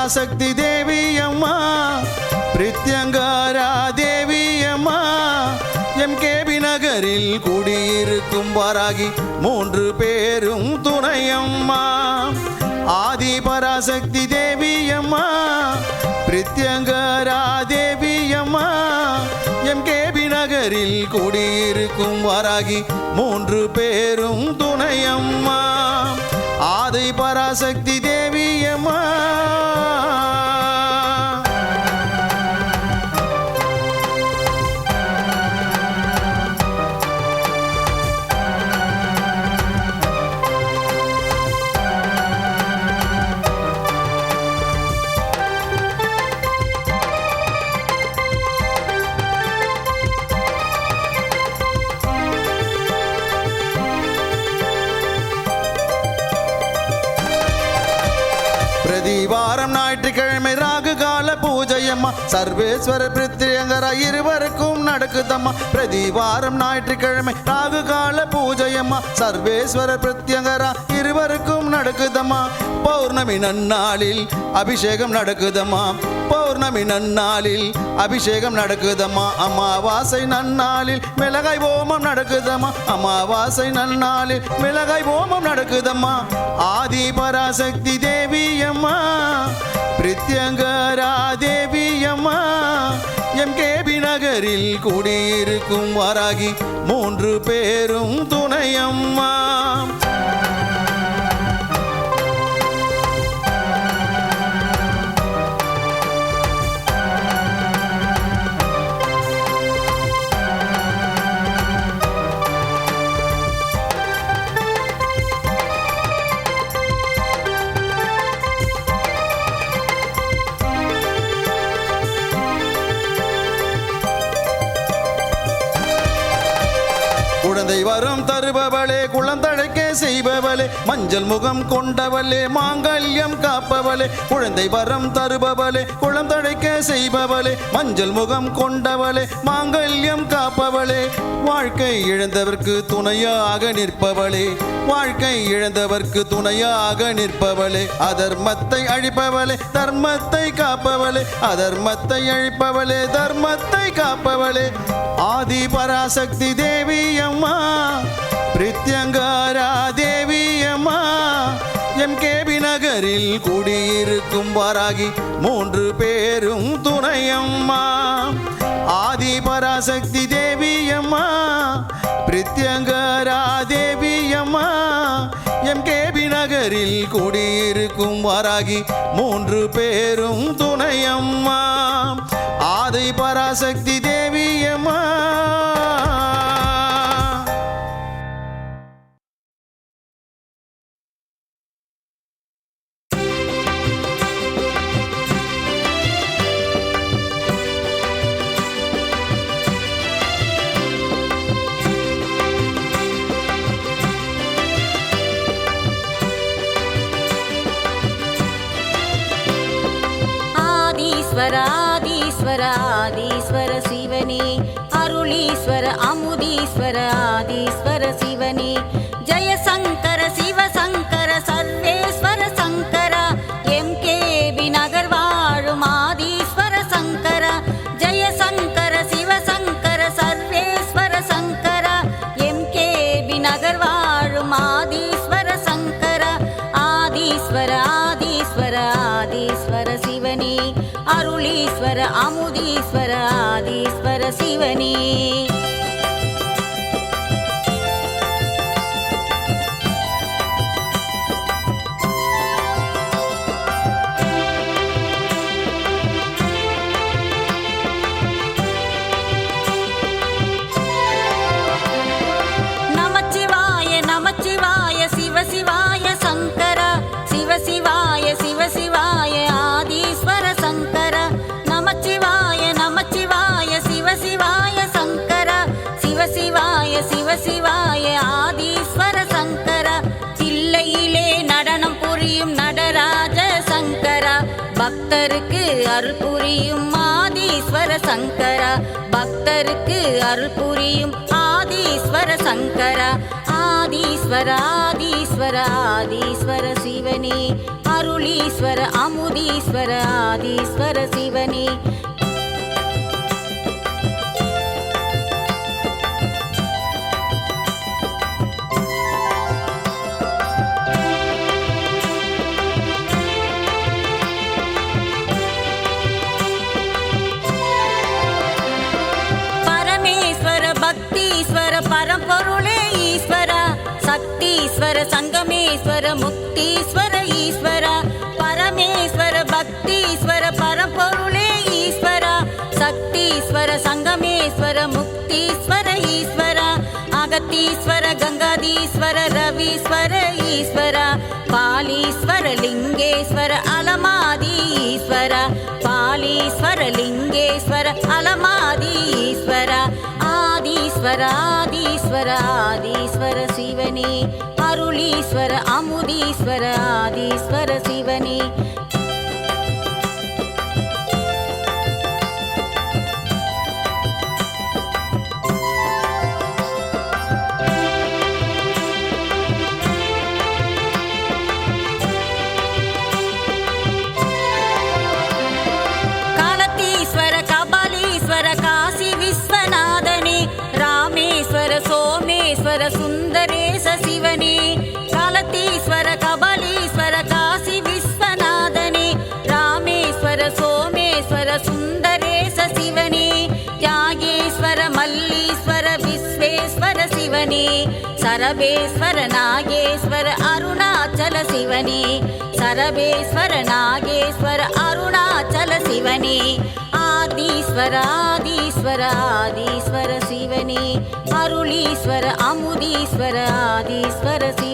பராசக்தி தேவி அம்மா பிரித்யங்காரா தேவி அம்மா எம்கேபி நகரில் குடியிருக்கும் வாராகி 3 பேரும் துணையம்மா ஆதி பராசக்தி தேவி அம்மா பிரித்யங்காரா தேவி அம்மா எம்கேபி நகரில் குடியிருக்கும் வாராகி 3 பேரும் துணையம்மா ஆதி பராசக்தி தேவி அம்மா வாரம் ஞாயிற்றுக்கிழமை ராகு கால பூஜையம்மா சர்வேஸ்வர பிரித்யங்கரா இருவருக்கும் நடக்குதம்மா பிரதிவாரம் ஞாயிற்றுக்கிழமை ராகு கால பூஜையம்மா சர்வேஸ்வர பிரித்யங்கரா இருவருக்கும் நடக்குதம்மா பௌர்ணமி நன்னாளில் அபிஷேகம் நடக்குதம்மா பௌர்ணமி நன்னாளில் அபிஷேகம் நடக்குதம்மா அமாவாசை நன்னாளில் மிளகாய் ஓமம் நடக்குதம்மா அமாவாசை நன்னாளில் மிளகாய் ஓமம் நடக்குதம்மா ஆதி பராசக்தி தேவி அம்மா பிரித்யங்கரா தேவி அம்மா எம்கேபி நகரில் குடியிருக்கும் வாராகி 3 பேரும் துணையம்மா குழந்தை வரம் தருபவளே குழந்தழைக்க செய்பவளே மஞ்சள் முகம் கொண்டவளே மாங்கல்யம் காப்பவளே குழந்தை வரம் தருபவளே குழந்தழைக்க செய்பவளே மஞ்சள் முகம் கொண்டவளே மாங்கல்யம் காப்பவளே வாழ்க்கை இழந்தவர்க்கு துணையாக நிற்பவளே வாழ்க்கை இழந்தவர்க்கு துணையாக நிற்பவளே அதர்மத்தை அழிப்பவளே தர்மத்தை காப்பவளே அதர்மத்தை அழிப்பவளே தர்மத்தை காப்பவளே ஆதி பராசக்தி தேவி அம்மா பிரித்யங்கரா தேவி அம்மா எம்கேபி நகரில் குடியிருக்கும் வாராகி 3 பேரும் துணையம்மா ஆதி பராசக்தி தேவி அம்மா பிரித்யங்கரா தேவி அம்மா எம்கேபி நகரில் குடியிருக்கும் வாராகி 3 பேரும் துணையம்மா ஆதி பராசக்தி தேவி அம்மா ஆதீஸ்வர ஆதீஸ்வர சிவனே அருளீஸ்வர அமுதீஸ்வர ஆதீஸ்வர சிவனே ஜெயசங்கர சிவசங்கர சர்வேஸ்வர சங்கர எம்கேபி நகர் வாழும் ஆதீஸ்வர சங்கர ஜெயசங்கர சிவசங்கர சர்வேஸ்வர சங்கர எம்கேபி நகர் வாழும் ஆதீஸ்வர சங்கர ஆதீஸ்வர ஆதீஸ்வர ஆதீஸ்வர சிவனே அருளீஸ்வர அமுதீஸ்வர ஆதீஸ்வர சிவனே நமச்சிவாய நமச்சிவாய சிவசிவாய சங்கர சிவசிவாய சிவசிவாய ஆதீஸ்வர சங்கர நமச்சிவாய நமச்சிவாய சிவசிவாய சங்கர சிவசிவாய சிவசிவாய ஆதீஸ்வர சங்கர தில்லையிலே நடனம் புரியும் நடராஜ சங்கர பக்தருக்கு அருள் புரியும் ஆதீஸ்வர சங்கர பக்தருக்கு அருள் புரியும் ஆதீஸ்வர சங்கர ஆதீஸ்வர ஆதீஸ்வர ஆதீஸ்வர சிவனே அருளீஸ்வர அமுதீஸ்வர ஆதீஸ்வர சிவனே. பக்தீஸ்வர பரம்பொருளே ஈஸ்வரா, சக்தீஸ்வர சங்கமேஸ்வர முக்தீஸ்வர ஈஸ்வரா. பரமேஸ்வர பக்தீஸ்வர பரம்பொருளே ஈஸ்வரா, சக்தீஸ்வர சங்கமேஸ்வர முக்தீஸ்வர ஈஸ்வரா. அகத்தீஸ்வர கங்காதீஸ்வர ரவீஸ்வர ஈஸ்வரா, பாலீஸ்வர லிங்கேஸ்வர அலமாதி ஈஸ்வரா. பாலீஸ்வர லிங்கேஸ்வர அலமாதி ஈஸ்வரா. ஆதீஸ்வர ஆதீஸ்வர ஆதீஸ்வர சிவனே. அருளீஸ்வர அமுதீஸ்வர ஆதீஸ்வர சிவனே. காலத்தீஸ்வர கபாலீஸ்வர காசி விஸ்வநாதனே. ராமேஸ்வர சோமேஸ்வர சுந்தரேச சிவனே. காலத்தீஸ்வர கபாலீஸ்வர காசி விஸ்வநாதனே. ராமேஸ்வர சோமேஸ்வர சுந்தரேச சிவனே. யாகேஸ்வர மல்லீஸ்வர விஸ்வேஸ்வர சிவனே. சரபேஸ்வர நாகேஸ்வர அருணாச்சல சிவனே. சரபேஸ்வர நாகேஸ்வர அருணாச்சல சிவனே. ஆதீஸ்வர ஆதீஸ்வர ஆதீஸ்வர சிவனே. அருளீஸ்வர அமுதீஸ்வர ஆதீஸ்வர சிவனே.